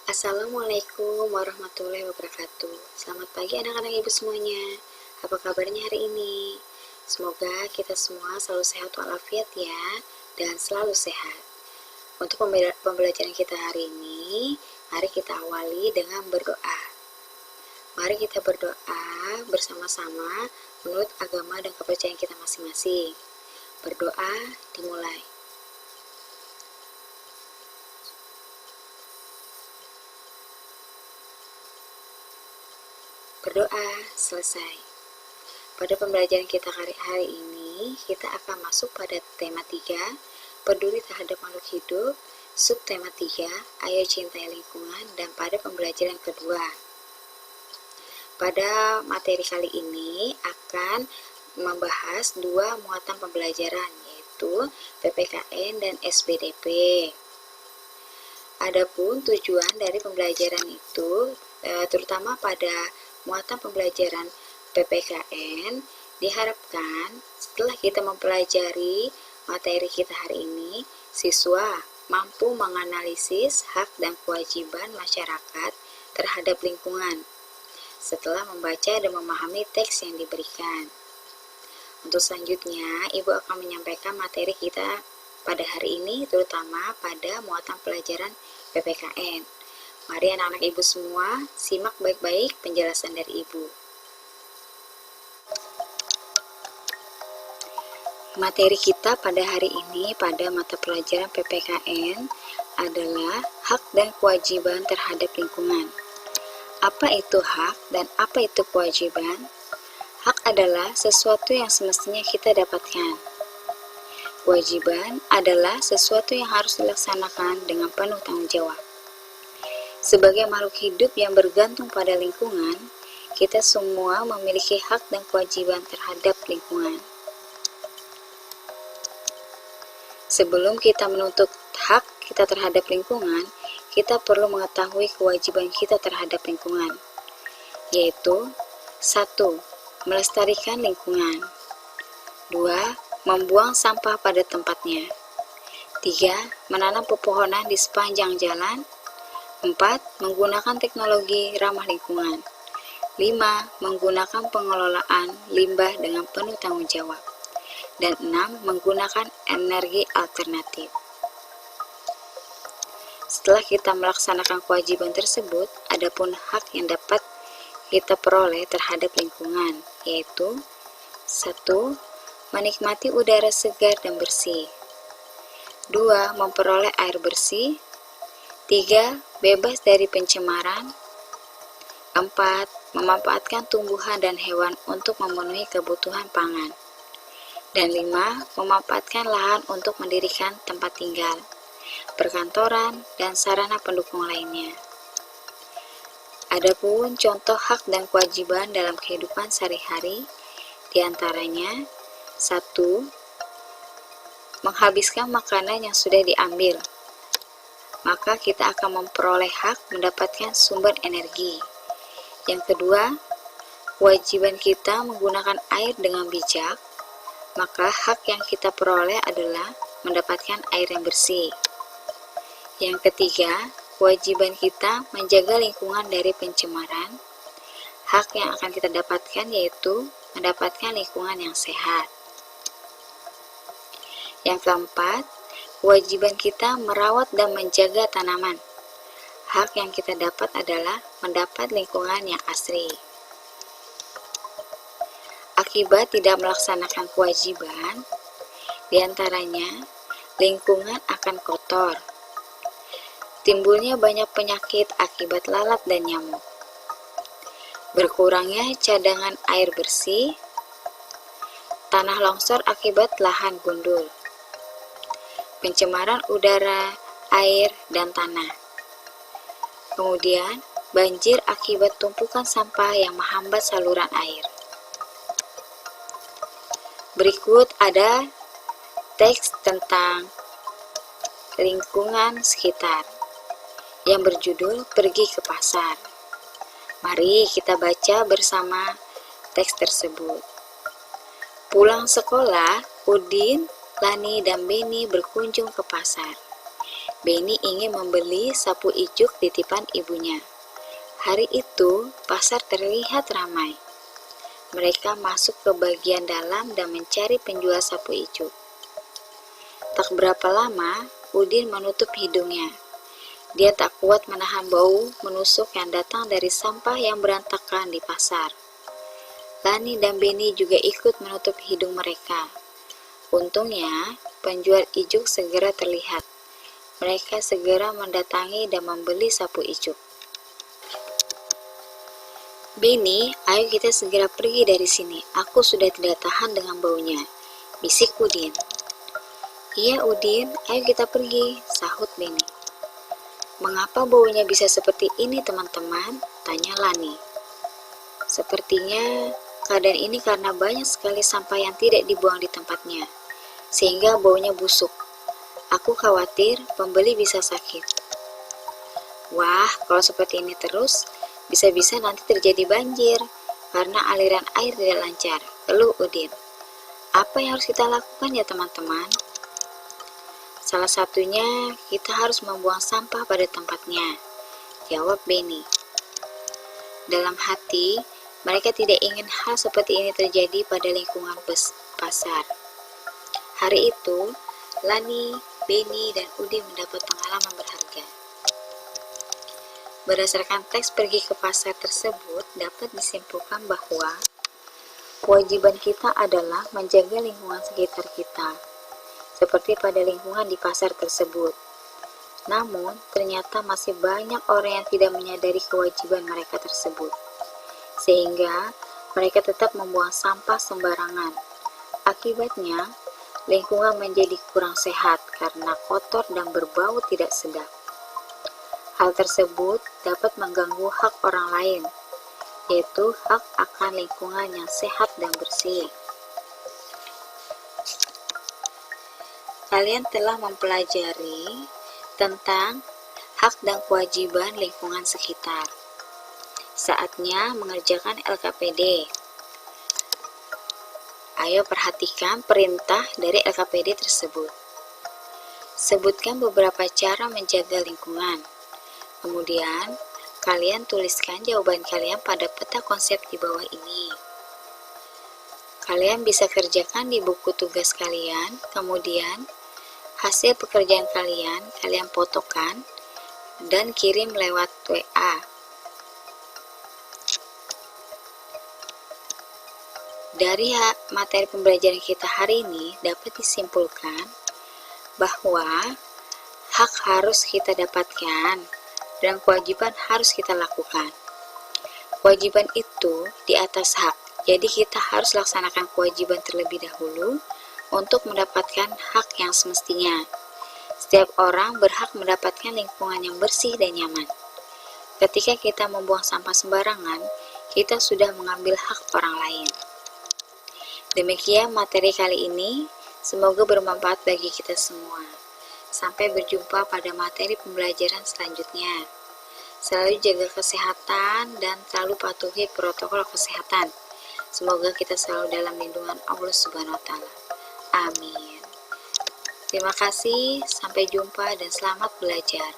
Assalamualaikum warahmatullahi wabarakatuh. Selamat pagi anak-anak ibu semuanya. Apa kabarnya hari ini? Semoga kita semua selalu sehat walafiat ya, dan selalu sehat. Untuk pembelajaran kita hari ini, mari kita awali dengan berdoa. Mari kita berdoa bersama-sama menurut agama dan kepercayaan kita masing-masing. Berdoa dimulai. Berdoa selesai. Pada pembelajaran kita hari ini, kita akan masuk pada tema 3, peduli terhadap makhluk hidup, subtema 3, ayo cintai lingkungan, dan pada pembelajaran kedua. Pada materi kali ini akan membahas 2 muatan pembelajaran, yaitu PPKN dan SBDP. Adapun tujuan dari pembelajaran itu, terutama pada muatan pembelajaran PPKN, diharapkan setelah kita mempelajari materi kita hari ini, siswa mampu menganalisis hak dan kewajiban masyarakat terhadap lingkungan setelah membaca dan memahami teks yang diberikan. Untuk selanjutnya, Ibu akan menyampaikan materi kita pada hari ini, terutama pada muatan pelajaran PPKN. Mari anak-anak ibu semua, simak baik-baik penjelasan dari ibu. Materi kita pada hari ini pada mata pelajaran PPKN adalah hak dan kewajiban terhadap lingkungan. Apa itu hak dan apa itu kewajiban? Hak adalah sesuatu yang semestinya kita dapatkan. Kewajiban adalah sesuatu yang harus dilaksanakan dengan penuh tanggung jawab. Sebagai makhluk hidup yang bergantung pada lingkungan, kita semua memiliki hak dan kewajiban terhadap lingkungan. Sebelum kita menuntut hak kita terhadap lingkungan, kita perlu mengetahui kewajiban kita terhadap lingkungan, yaitu 1. Melestarikan lingkungan. 2. Membuang sampah pada tempatnya. 3. Menanam pepohonan di sepanjang jalan. 4. Menggunakan teknologi ramah lingkungan. 5. Menggunakan pengelolaan limbah dengan penuh tanggung jawab. Dan 6. Menggunakan energi alternatif. Setelah kita melaksanakan kewajiban tersebut, adapun hak yang dapat kita peroleh terhadap lingkungan, yaitu 1. Menikmati udara segar dan bersih. 2. Memperoleh air bersih. 3. Bebas dari pencemaran. 4. Memanfaatkan tumbuhan dan hewan untuk memenuhi kebutuhan pangan. Dan 5. Memanfaatkan lahan untuk mendirikan tempat tinggal, perkantoran, dan sarana pendukung lainnya. Adapun contoh hak dan kewajiban dalam kehidupan sehari-hari, diantaranya 1. Menghabiskan makanan yang sudah diambil, maka kita akan memperoleh hak mendapatkan sumber energi. Yang kedua, kewajiban kita menggunakan air dengan bijak, maka hak yang kita peroleh adalah mendapatkan air yang bersih. Yang ketiga, kewajiban kita menjaga lingkungan dari pencemaran. Hak yang akan kita dapatkan yaitu mendapatkan lingkungan yang sehat. Yang keempat, kewajiban kita merawat dan menjaga tanaman. Hak yang kita dapat adalah mendapat lingkungan yang asri. Akibat tidak melaksanakan kewajiban, diantaranya lingkungan akan kotor, timbulnya banyak penyakit akibat lalat dan nyamuk, berkurangnya cadangan air bersih, tanah longsor akibat lahan gundul, pencemaran udara, air, dan tanah. Kemudian, banjir akibat tumpukan sampah yang menghambat saluran air. Berikut ada teks tentang lingkungan sekitar yang berjudul Pergi ke Pasar. Mari kita baca bersama teks tersebut. Pulang sekolah, Udin, Lani, dan Beni berkunjung ke pasar. Benny ingin membeli sapu ijuk titipan ibunya. Hari itu, pasar terlihat ramai. Mereka masuk ke bagian dalam dan mencari penjual sapu ijuk. Tak berapa lama, Udin menutup hidungnya. Dia tak kuat menahan bau menusuk yang datang dari sampah yang berantakan di pasar. Lani dan Benny juga ikut menutup hidung mereka. Untungnya, penjual ijuk segera terlihat. Mereka segera mendatangi dan membeli sapu ijuk. "Benny, ayo kita segera pergi dari sini. Aku sudah tidak tahan dengan baunya," bisik Udin. "Iya Udin, ayo kita pergi," sahut Benny. "Mengapa baunya bisa seperti ini teman-teman?" tanya Lani. "Sepertinya keadaan ini karena banyak sekali sampah yang tidak dibuang di tempatnya, sehingga baunya busuk. Aku khawatir pembeli bisa sakit." "Wah, kalau seperti ini terus, bisa-bisa nanti terjadi banjir karena aliran air tidak lancar," keluh Udin. "Apa yang harus kita lakukan ya teman-teman?" "Salah satunya, kita harus membuang sampah pada tempatnya," jawab Benny. Dalam hati, mereka tidak ingin hal seperti ini terjadi pada lingkungan pasar. Hari itu, Lani, Benny, dan Udin mendapat pengalaman berharga. Berdasarkan teks pergi ke pasar tersebut, dapat disimpulkan bahwa kewajiban kita adalah menjaga lingkungan sekitar kita, seperti pada lingkungan di pasar tersebut. Namun, ternyata masih banyak orang yang tidak menyadari kewajiban mereka tersebut, sehingga mereka tetap membuang sampah sembarangan. Akibatnya, lingkungan menjadi kurang sehat karena kotor dan berbau tidak sedap. Hal tersebut dapat mengganggu hak orang lain, yaitu hak akan lingkungan yang sehat dan bersih. Kalian telah mempelajari tentang hak dan kewajiban lingkungan sekitar. Saatnya mengerjakan LKPD. Ayo perhatikan perintah dari LKPD tersebut. Sebutkan beberapa cara menjaga lingkungan. Kemudian, kalian tuliskan jawaban kalian pada peta konsep di bawah ini. Kalian bisa kerjakan di buku tugas kalian, kemudian hasil pekerjaan kalian fotokan dan kirim lewat WA. Dari materi pembelajaran kita hari ini dapat disimpulkan bahwa hak harus kita dapatkan dan kewajiban harus kita lakukan. Kewajiban itu di atas hak, jadi kita harus laksanakan kewajiban terlebih dahulu untuk mendapatkan hak yang semestinya. Setiap orang berhak mendapatkan lingkungan yang bersih dan nyaman. Ketika kita membuang sampah sembarangan, kita sudah mengambil hak orang lain. Demikian materi kali ini, semoga bermanfaat bagi kita semua. Sampai berjumpa pada materi pembelajaran selanjutnya. Selalu jaga kesehatan dan selalu patuhi protokol kesehatan. Semoga kita selalu dalam lindungan Allah Subhanahu wa Ta'ala. Amin. Terima kasih, sampai jumpa dan selamat belajar.